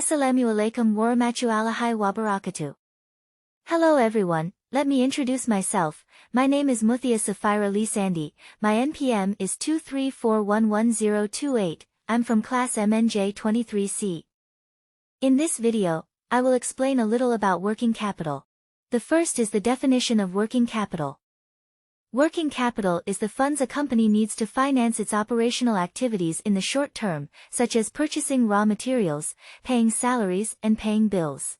Assalamualaikum warahmatullahi wabarakatuh. Hello everyone, let me introduce myself. My name is Muthia Safira Lee Sandy. My NPM is 234111028. I'm from class MNJ 23C. In this video, I will explain a little about working capital. The first is the definition of working capital. Working capital is the funds a company needs to finance its operational activities in the short term, such as purchasing raw materials, paying salaries, and paying bills.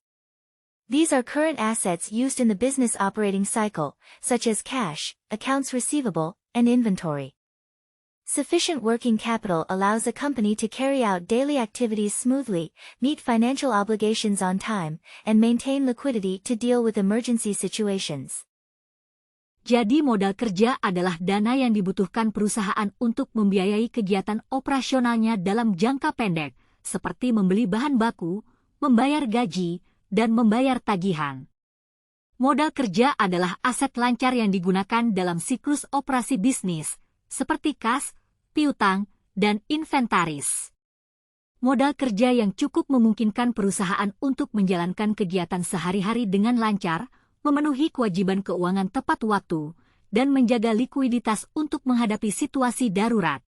These are current assets used in the business operating cycle, such as cash, accounts receivable, and inventory. Sufficient working capital allows a company to carry out daily activities smoothly, meet financial obligations on time, and maintain liquidity to deal with emergency situations. Jadi modal kerja adalah dana yang dibutuhkan perusahaan untuk membiayai kegiatan operasionalnya dalam jangka pendek, seperti membeli bahan baku, membayar gaji, dan membayar tagihan. Modal kerja adalah aset lancar yang digunakan dalam siklus operasi bisnis, seperti kas, piutang, dan inventaris. Modal kerja yang cukup memungkinkan perusahaan untuk menjalankan kegiatan sehari-hari dengan lancar, memenuhi kewajiban keuangan tepat waktu, dan menjaga likuiditas untuk menghadapi situasi darurat.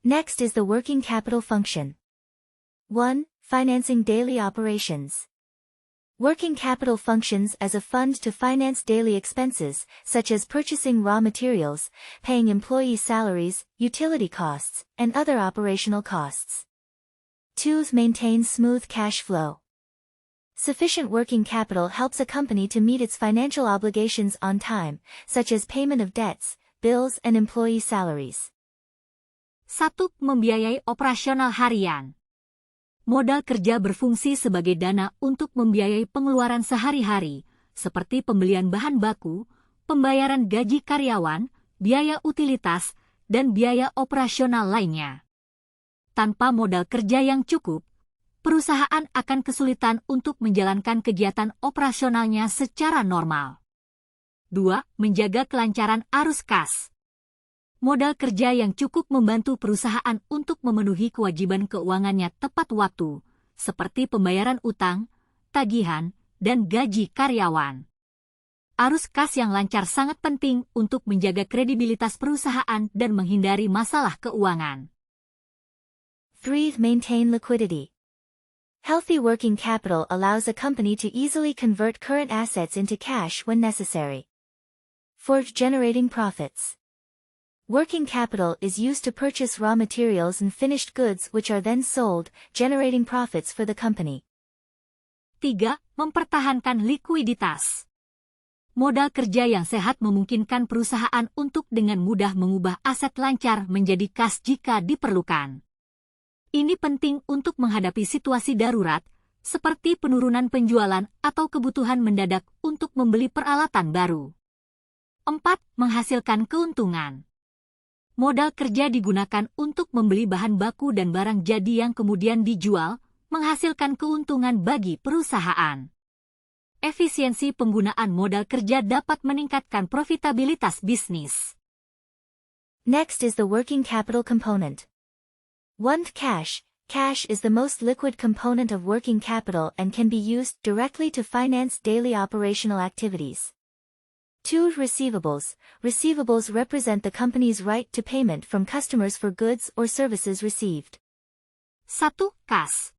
Next is the working capital function. 1. Financing daily operations. Working capital functions as a fund to finance daily expenses, such as purchasing raw materials, paying employee salaries, utility costs, and other operational costs. 2. Maintain smooth cash flow. Sufficient working capital helps a company to meet its financial obligations on time, such as payment of debts, bills, and employee salaries. 1. Membiayai operasional harian. Modal kerja berfungsi sebagai dana untuk membiayai pengeluaran sehari-hari, seperti pembelian bahan baku, pembayaran gaji karyawan, biaya utilitas, dan biaya operasional lainnya. Tanpa modal kerja yang cukup, perusahaan akan kesulitan untuk menjalankan kegiatan operasionalnya secara normal. 2. Menjaga kelancaran arus kas. Modal kerja yang cukup membantu perusahaan untuk memenuhi kewajiban keuangannya tepat waktu, seperti pembayaran utang, tagihan, dan gaji karyawan. Arus kas yang lancar sangat penting untuk menjaga kredibilitas perusahaan dan menghindari masalah keuangan. 3. Maintain liquidity. Healthy working capital allows a company to easily convert current assets into cash when necessary. 4. Generating profits. Working capital is used to purchase raw materials and finished goods which are then sold, generating profits for the company. 3. Mempertahankan likuiditas. Modal kerja yang sehat memungkinkan perusahaan untuk dengan mudah mengubah aset lancar menjadi kas jika diperlukan. Ini penting untuk menghadapi situasi darurat, seperti penurunan penjualan atau kebutuhan mendadak untuk membeli peralatan baru. 4. Menghasilkan keuntungan. Modal kerja digunakan untuk membeli bahan baku dan barang jadi yang kemudian dijual, menghasilkan keuntungan bagi perusahaan. Efisiensi penggunaan modal kerja dapat meningkatkan profitabilitas bisnis. Next is the working capital component. 1. Cash. Cash is the most liquid component of working capital and can be used directly to finance daily operational activities. 2. Receivables. Receivables represent the company's right to payment from customers for goods or services received. 1. Kas.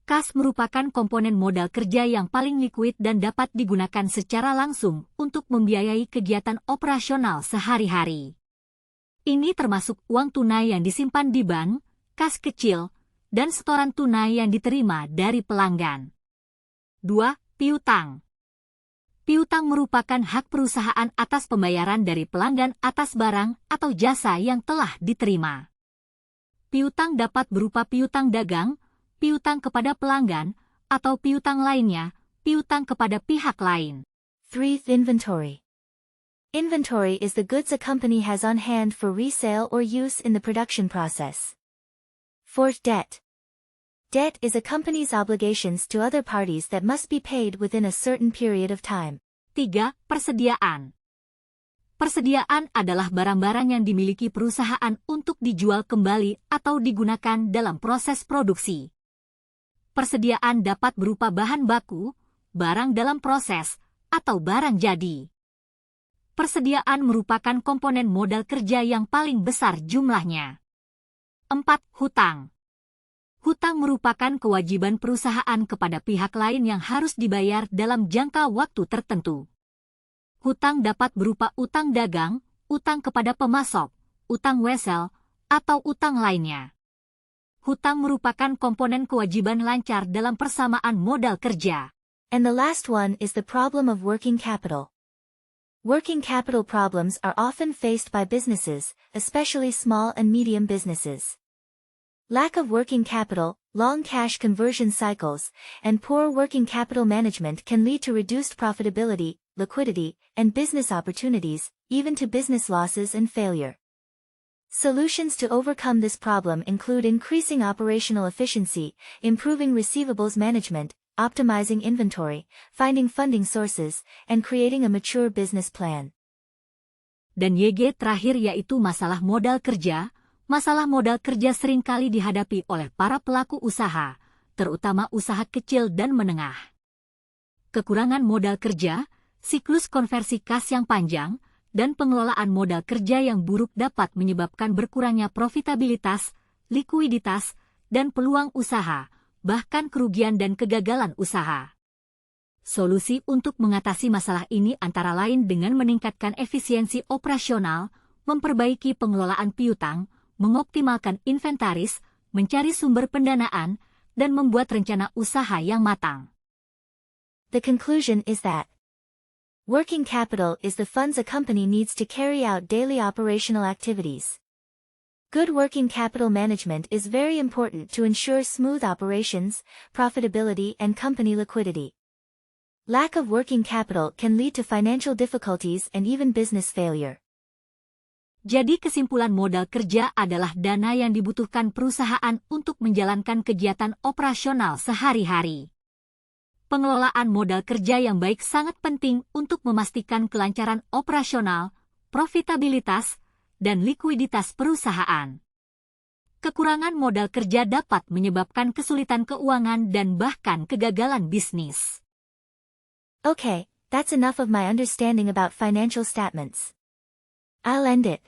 Kas merupakan komponen modal kerja yang paling liquid dan dapat digunakan secara langsung untuk membiayai kegiatan operasional sehari-hari. Ini termasuk uang tunai yang disimpan di bank, kas kecil, dan setoran tunai yang diterima dari pelanggan. 2. Piutang. Piutang merupakan hak perusahaan atas pembayaran dari pelanggan atas barang atau jasa yang telah diterima. Piutang dapat berupa piutang dagang, piutang kepada pelanggan, atau piutang lainnya, piutang kepada pihak lain. 3. Inventory. Inventory is the goods a company has on hand for resale or use in the production process. 4. Debt. Debt is a company's obligations to other parties that must be paid within a certain period of time. 3. Persediaan. Persediaan adalah barang-barang yang dimiliki perusahaan untuk dijual kembali atau digunakan dalam proses produksi. Persediaan dapat berupa bahan baku, barang dalam proses, atau barang jadi. Persediaan merupakan komponen modal kerja yang paling besar jumlahnya. 4. Hutang. Hutang merupakan kewajiban perusahaan kepada pihak lain yang harus dibayar dalam jangka waktu tertentu. Hutang dapat berupa utang dagang, utang kepada pemasok, utang wesel, atau utang lainnya. Hutang merupakan komponen kewajiban lancar dalam persamaan modal kerja. And the last one is the problem of working capital. Working capital problems are often faced by businesses, especially small and medium businesses. Lack of working capital, long cash conversion cycles, and poor working capital management can lead to reduced profitability, liquidity, and business opportunities, even to business losses and failure. Solutions to overcome this problem include increasing operational efficiency, improving receivables management, optimizing inventory, finding funding sources, and creating a mature business plan. Dan YG terakhir yaitu masalah modal kerja. Masalah modal kerja seringkali dihadapi oleh para pelaku usaha, terutama usaha kecil dan menengah. Kekurangan modal kerja, siklus konversi kas yang panjang, dan pengelolaan modal kerja yang buruk dapat menyebabkan berkurangnya profitabilitas, likuiditas, dan peluang usaha, bahkan kerugian dan kegagalan usaha. Solusi untuk mengatasi masalah ini antara lain dengan meningkatkan efisiensi operasional, memperbaiki pengelolaan piutang, mengoptimalkan inventaris, mencari sumber pendanaan, dan membuat rencana usaha yang matang. The conclusion is that working capital is the funds a company needs to carry out daily operational activities. Good working capital management is very important to ensure smooth operations, profitability, and company liquidity. Lack of working capital can lead to financial difficulties and even business failure. Jadi kesimpulan modal kerja adalah dana yang dibutuhkan perusahaan untuk menjalankan kegiatan operasional sehari-hari. Pengelolaan modal kerja yang baik sangat penting untuk memastikan kelancaran operasional, profitabilitas, dan likuiditas perusahaan. Kekurangan modal kerja dapat menyebabkan kesulitan keuangan dan bahkan kegagalan bisnis. Okay, that's enough of my understanding about financial statements. I'll end it.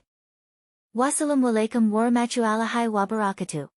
Wassalamualaikum warahmatullahi wabarakatuh.